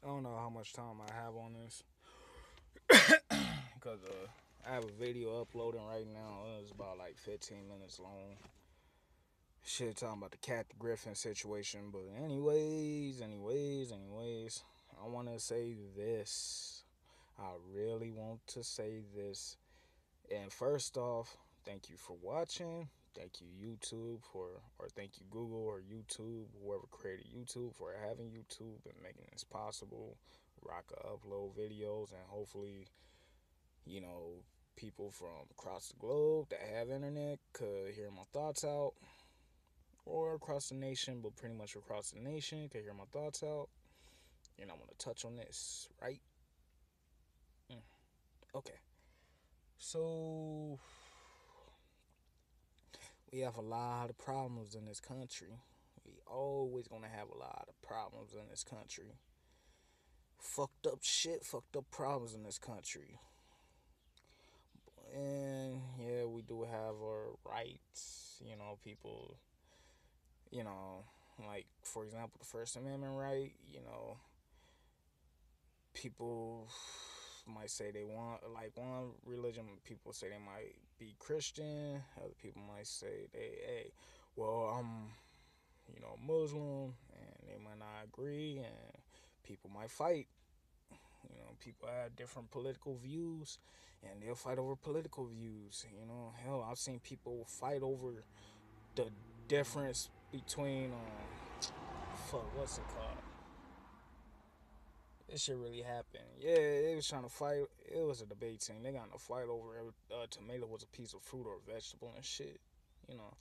I don't know how much time I have on this because I have a video uploading right now. It's about like 15 minutes long. Shit, talking about the Cat Griffin situation. But anyways, I want to say this. I really want to say this. And first off, thank you for watching. Thank you YouTube or thank you Google or YouTube, whoever created YouTube for having YouTube and making this possible. Where I could upload videos and hopefully, you know, people from across the globe that have internet could hear my thoughts out, or across the nation, but pretty much across the nation could hear my thoughts out. And I want to touch on this, right? Mm. Okay. So we have a lot of problems in this country. We always gonna have a lot of problems in this country. Fucked up shit, fucked up problems in this country. And yeah, we do have our rights. People, you know, like for example, the First Amendment right. People might say they want like one religion. People say they might be Christian. Other people might say hey, well, I'm Muslim, and they might not agree, and people might fight. People have different political views, and they'll fight over political views. Hell, I've seen people fight over the difference between fuck, what's it called? This shit really happened. Yeah, they was trying to fight. It was a debate team. They got in a fight over tomato was a piece of fruit or a vegetable and shit. You know,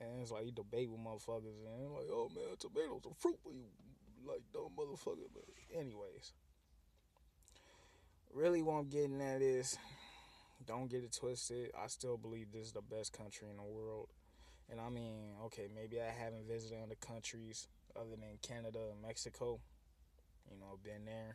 and it's like you debate with motherfuckers, and it's like, oh man, tomatoes a fruit, but you like dumb motherfucker. But anyways, really, what I'm getting at is, don't get it twisted. I still believe this is the best country in the world. And I mean, okay, maybe I haven't visited other countries other than Canada and Mexico. Been there.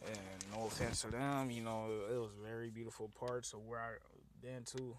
And no offense to them, it was very beautiful parts of where I been to.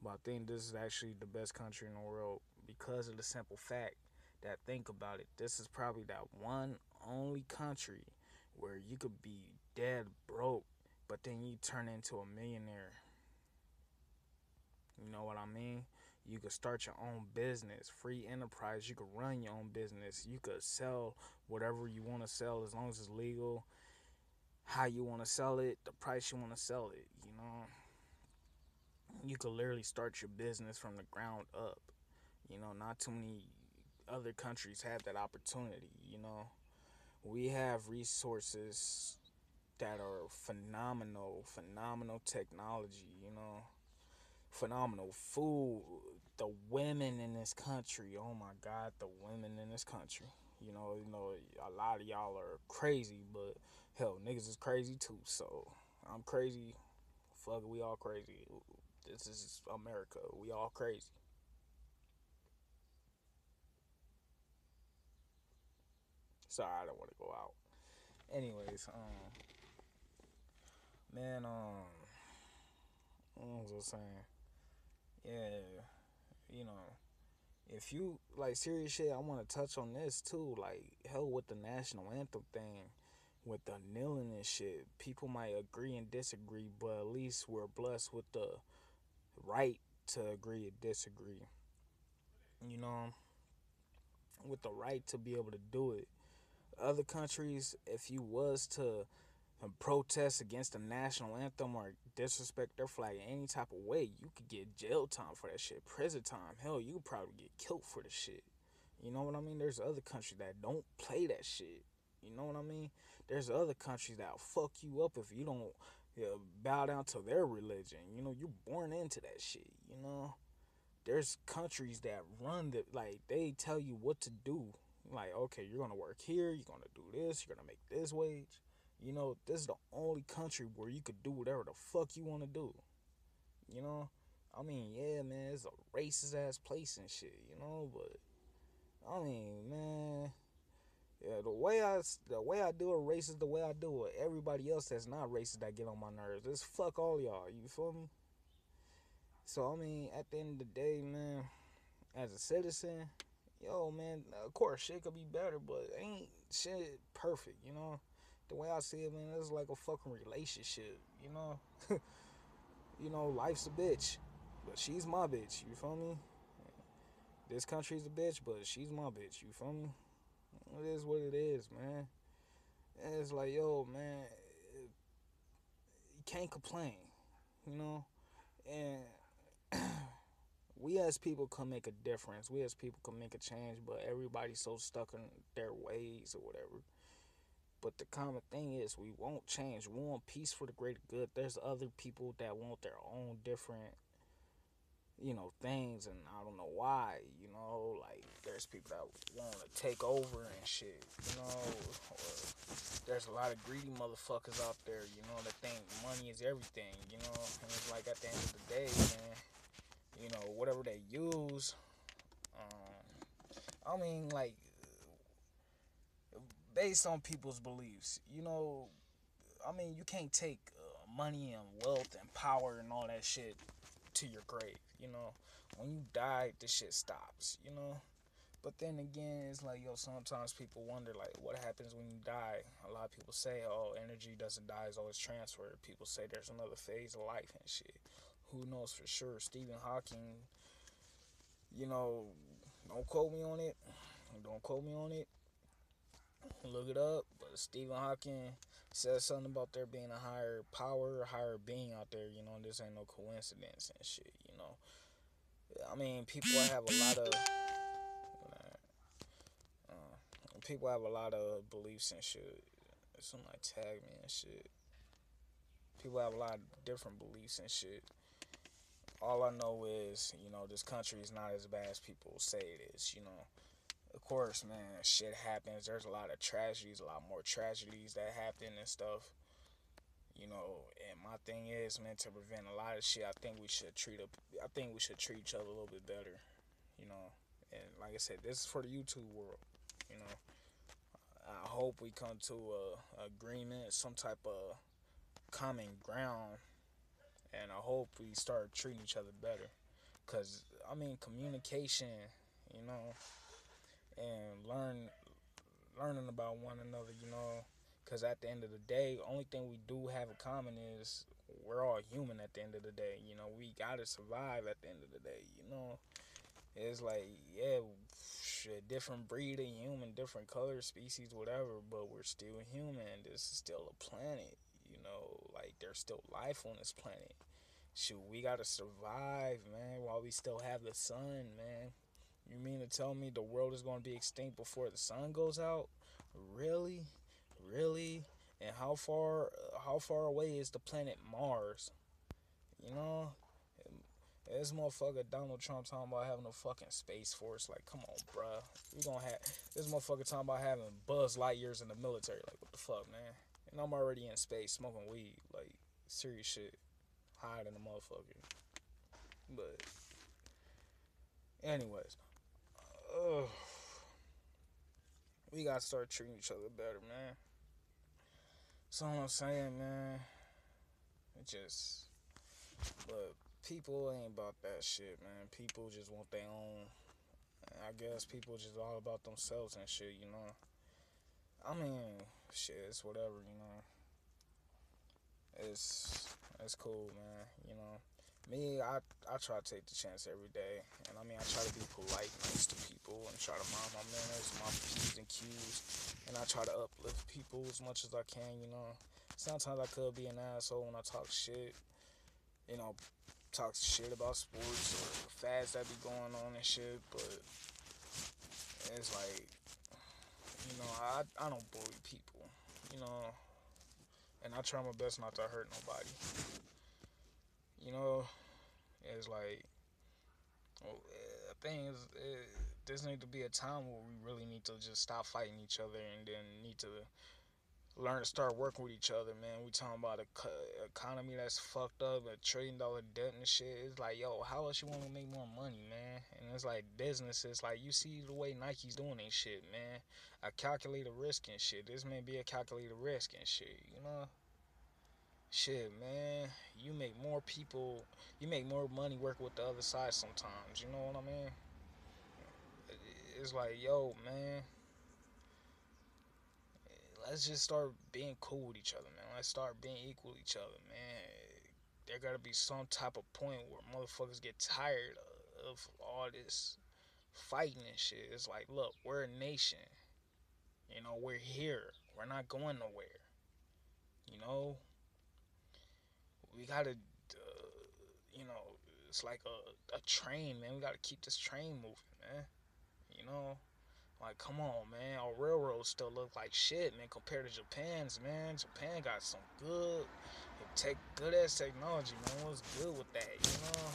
But I think this is actually the best country in the world because of the simple fact that, think about it, this is probably that one only country where you could be dead broke, but then you turn into a millionaire. You know what I mean? You could start your own business, free enterprise. You could run your own business. You could sell whatever you want to sell as long as it's legal. How you want to sell it, the price you want to sell it. You could literally start your business from the ground up. Not too many other countries have that opportunity. We have resources that are phenomenal technology. Phenomenal food. The women in this country, oh my God, the women in this country. A lot of y'all are crazy, but hell, niggas is crazy too. So I'm crazy. Fuck it, we all crazy. This is America. We all crazy. Sorry, I don't want to go out. Anyways, man, what was I saying? Yeah, you know, if you like serious shit, I want to touch on this too. Like, hell with the national anthem thing, with the kneeling and shit. People might agree and disagree, but at least we're blessed with the right to agree and disagree. You know, with the right to be able to do it. Other countries, if you was to protest against the national anthem or disrespect their flag in any type of way, you could get jail time for that shit, prison time. Hell, you could probably get killed for the shit. You know what I mean? There's other countries that don't play that shit. You know what I mean? There's other countries that'll fuck you up if you don't bow down to their religion. You're born into that shit. There's countries that run the like they tell you what to do. Like, okay, you're gonna work here, you're gonna do this, you're gonna make this wage. This is the only country where you could do whatever the fuck you wanna do. You know? I mean, yeah, man, it's a racist ass place and shit, but I mean, man, yeah, the way I do it racist, the way I do it. Everybody else that's not racist that get on my nerves. Just fuck all y'all. You feel me? So I mean, at the end of the day, man, as a citizen, yo, man, of course, shit could be better, but ain't shit perfect, you know? The way I see it, man, it's like a fucking relationship, you know? Life's a bitch, but she's my bitch, you feel me? This country's a bitch, but she's my bitch, you feel me? It is what it is, man. And it's like, yo, man, you can't complain, you know? And we as people can make a difference. We as people can make a change, but everybody's so stuck in their ways or whatever. But the common thing is we won't change. We want peace for the greater good. There's other people that want their own different, things, and I don't know why. Like there's people that want to take over and shit. Or there's a lot of greedy motherfuckers out there. That think money is everything. And it's like at the end of the day, man. Whatever they use. I mean, like based on people's beliefs. I mean, you can't take money and wealth and power and all that shit to your grave. When you die, this shit stops. But then again, it's like, yo, sometimes people wonder, like, what happens when you die? A lot of people say, oh, energy doesn't die, it's always transferred. People say there's another phase of life and shit. Who knows for sure? Stephen Hawking, don't quote me on it. Don't quote me on it. Look it up. But Stephen Hawking says something about there being a higher power, a higher being out there. This ain't no coincidence and shit. I mean, people have a lot of beliefs and shit. Somebody tag me and shit. People have a lot of different beliefs and shit. All I know is, this country is not as bad as people say it is. Of course, man, shit happens. There's a lot of tragedies, a lot more tragedies that happen and stuff. And my thing is, man, to prevent a lot of shit, I think we should treat each other a little bit better. You know, and like I said, this is for the YouTube world. You know, I hope we come to a agreement, some type of common ground, and I hope we start treating each other better. Cause I mean, communication, you know, and learning about one another, because at the end of the day, the only thing we do have in common is we're all human at the end of the day. We gotta survive at the end of the day. It's like, yeah, shit, different breed of human, different color, species, whatever, but we're still human. This is still a planet. Like there's still life on this planet. Shoot, we gotta survive, man, while we still have the sun, man. You mean to tell me the world is gonna be extinct before the sun goes out? Really? Really? And how far away is the planet Mars? You know? This motherfucker Donald Trump talking about having a fucking space force. Like, come on, bruh. We gonna have this motherfucker talking about having Buzz Lightyears in the military. Like, what the fuck, man? And I'm already in space smoking weed. Like, serious shit. Higher than a motherfucker. But, anyways, we gotta start treating each other better, man. That's all I'm saying, man. It just, but people ain't about that shit, man. People just want their own. I guess people just all about themselves and shit. I mean, shit, it's whatever. It's cool, man. Me, I try to take the chance every day, and I mean, I try to be polite, nice to people, and try to mind my manners, my p's and q's, and I try to uplift people as much as I can. Sometimes I could be an asshole when I talk shit, you know, talk shit about sports or fads that be going on and shit, but it's like, I don't bully people, you know, and I try my best not to hurt nobody. You know, it's like, well, the thing is, this need to be a time where we really need to just stop fighting each other and then need to learn to start working with each other, man. We talking about a economy that's fucked up, $1 trillion debt and shit. It's like, yo, how else you want to make more money, man? And it's like businesses, like you see the way Nike's doing their shit, man. A calculated risk and shit. This may be a calculated risk and shit. Shit, man. You make more money working with the other side sometimes. You know what I mean? it's like, yo, man, let's just start being cool with each other, man. Let's start being equal with each other, man. There gotta be some type of point where motherfuckers get tired of all this fighting and shit. It's like, look, we're a nation. You know, we're here. We're not going nowhere. You know, we gotta, you know, it's like a train, man. We gotta keep this train moving, man. You know, like, come on, man. Our railroads still look like shit, man, compared to Japan's, man. Japan got some good ass technology, man. What's good with that, you know?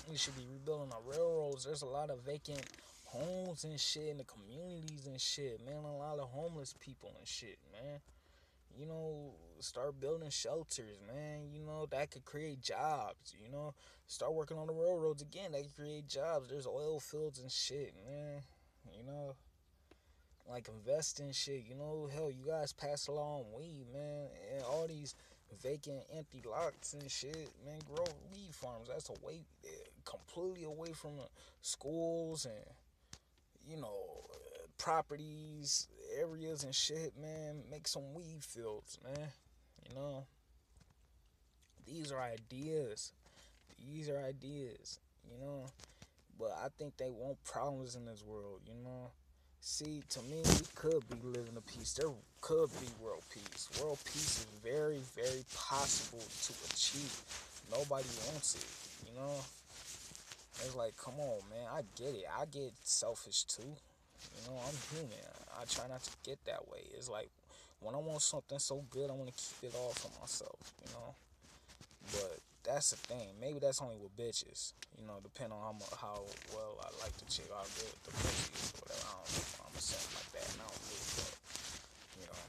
We should be rebuilding our railroads. There's a lot of vacant homes and shit in the communities and shit, man. A lot of homeless people and shit, man. You know, start building shelters, man. You know, that could create jobs, you know. Start working on the railroads again. That could create jobs. There's oil fields and shit, man. You know, like invest in shit. You know, hell, you guys pass along weed, man, and all these vacant, empty lots and shit, man. Grow weed farms. That's away, completely away from the schools and you know properties, areas and shit, man. Make some weed fields, man. You know, these are ideas. These are ideas. You know, but I think they want problems in this world. You know, see, to me, we could be living a peace. There could be world peace. World peace is very, very possible to achieve. Nobody wants it, you know? It's like, come on, man. I get it. I get selfish too. You know, I'm human. I try not to get that way. It's like, when I want something so good, I want to keep it all for myself, you know? But that's the thing. Maybe that's only with bitches. You know, depending on how well I like the chick, how good the pussy is, or whatever. I don't know. I'm a something like that, and I don't really, but you know.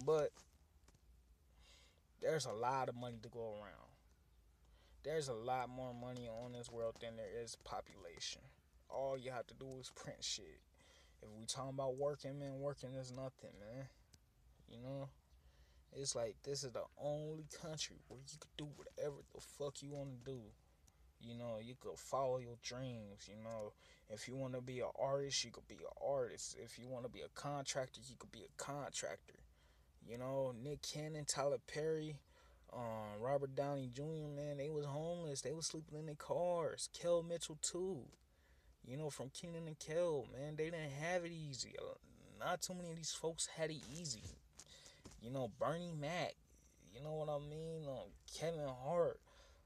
But there's a lot of money to go around. There's a lot more money on this world than there is population. All you have to do is print shit. If we talking about working, man, working is nothing, man. You know. It's like this is the only country where you could do whatever the fuck you want to do. You know, you could follow your dreams. You know, if you want to be an artist, you could be an artist. If you want to be a contractor, you could be a contractor. You know, Nick Cannon, Tyler Perry, Robert Downey Jr., man, they was homeless. They was sleeping in their cars. Kel Mitchell, too. You know, from Kenan and Kel, man, they didn't have it easy. Not too many of these folks had it easy. You know, Bernie Mac. You know what I mean? Kevin Hart.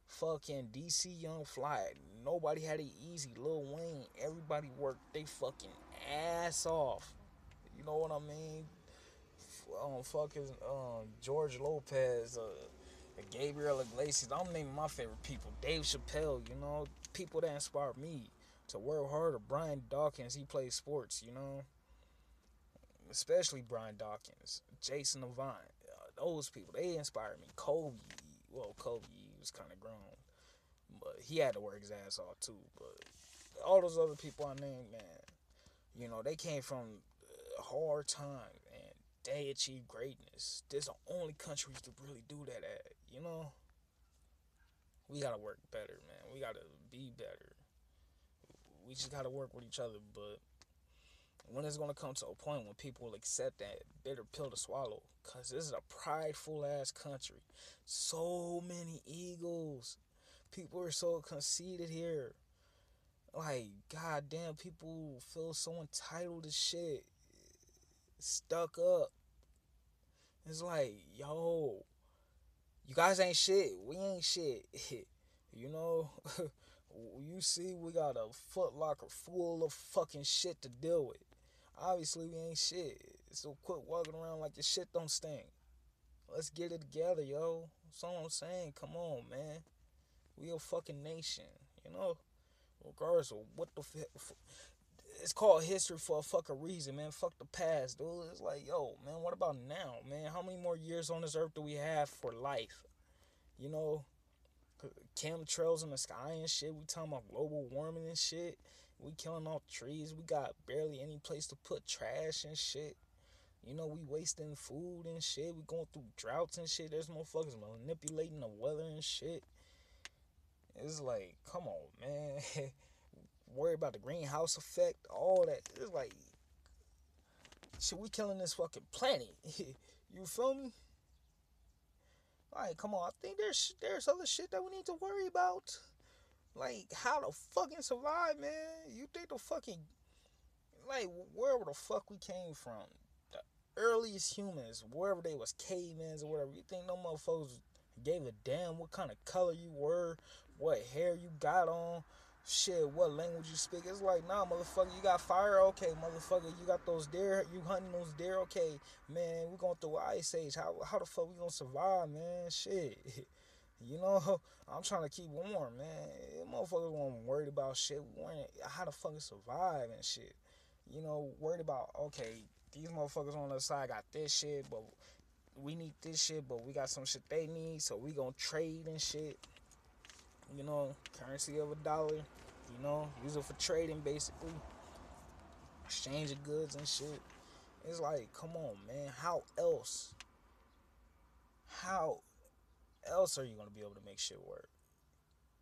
Fucking DC Young Fly. Nobody had it easy. Lil Wayne. Everybody worked they fucking ass off. You know what I mean? Fucking George Lopez. Gabriel Iglesias. I'm naming my favorite people. Dave Chappelle. You know, people that inspire me to work harder. Brian Dawkins. He plays sports. You know, especially Brian Dawkins, Jason Avant, those people, they inspired me. Kobe, well, Kobe was kind of grown, but he had to work his ass off too. But all those other people I named, man, you know, they came from a hard time and they achieved greatness. This is the only country you could really do that at, you know? We gotta work better, man. We gotta be better. We just gotta work with each other, but when it's gonna come to a point when people will accept that bitter pill to swallow, cause this is a prideful ass country. So many egos. People are so conceited here. Like, goddamn, people feel so entitled to shit. Stuck up. It's like, yo, you guys ain't shit. We ain't shit. You know? You see, we got a footlocker full of fucking shit to deal with. Obviously, we ain't shit. So quit walking around like your shit don't stink. Let's get it together, yo. That's all I'm saying. Come on, man. We a fucking nation, you know? Regardless of what the it's called history for a fucking reason, man. Fuck the past, dude. It's like, yo, man, what about now, man? How many more years on this earth do we have for life? You know? Chemtrails in the sky and shit. We talking about global warming and shit. We killing off trees. We got barely any place to put trash and shit. You know, we wasting food and shit. We going through droughts and shit. There's motherfuckers manipulating the weather and shit. It's like, come on, man. worry about the greenhouse effect, all that. It's like, shit, we killing this fucking planet. You feel me? Like, come on. I think there's other shit that we need to worry about. Like, how to fucking survive, man. You think the fucking, like, wherever the fuck we came from, the earliest humans, wherever they was cavemen or whatever, you think no motherfuckers gave a damn what kind of color you were, what hair you got on, shit, what language you speak? It's like, nah, motherfucker, you got fire, okay, motherfucker, you got those deer, you hunting those deer, okay, man, we going through an ice age. How the fuck we gonna survive, man? Shit. You know, I'm trying to keep warm, man. Motherfuckers weren't worried about shit. We weren't how to fucking survive and shit. You know, worried about, okay, these motherfuckers on the side got this shit, but we need this shit, but we got some shit they need, so we gonna trade and shit. You know, currency of a dollar. You know, use it for trading basically, exchange of goods and shit. It's like, come on, man. How else? How else are you gonna be able to make shit work?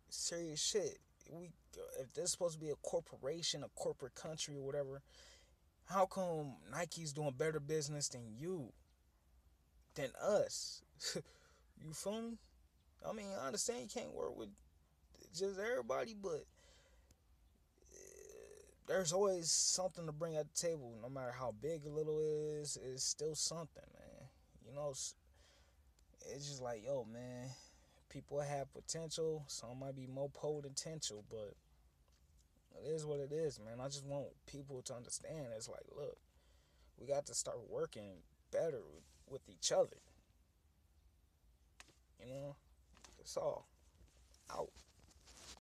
Serious shit. We if this is supposed to be a corporation, a corporate country or whatever, how come Nike's doing better business than you, than us? You feel me? I mean, I understand you can't work with just everybody, but there's always something to bring at the table. No matter how big or little it is, it's still something, man. You know, it's just like, yo, man, people have potential. Some might be more potential, but it is what it is, man. I just want people to understand. It's like, look, we got to start working better with each other. You know, that's all. Out.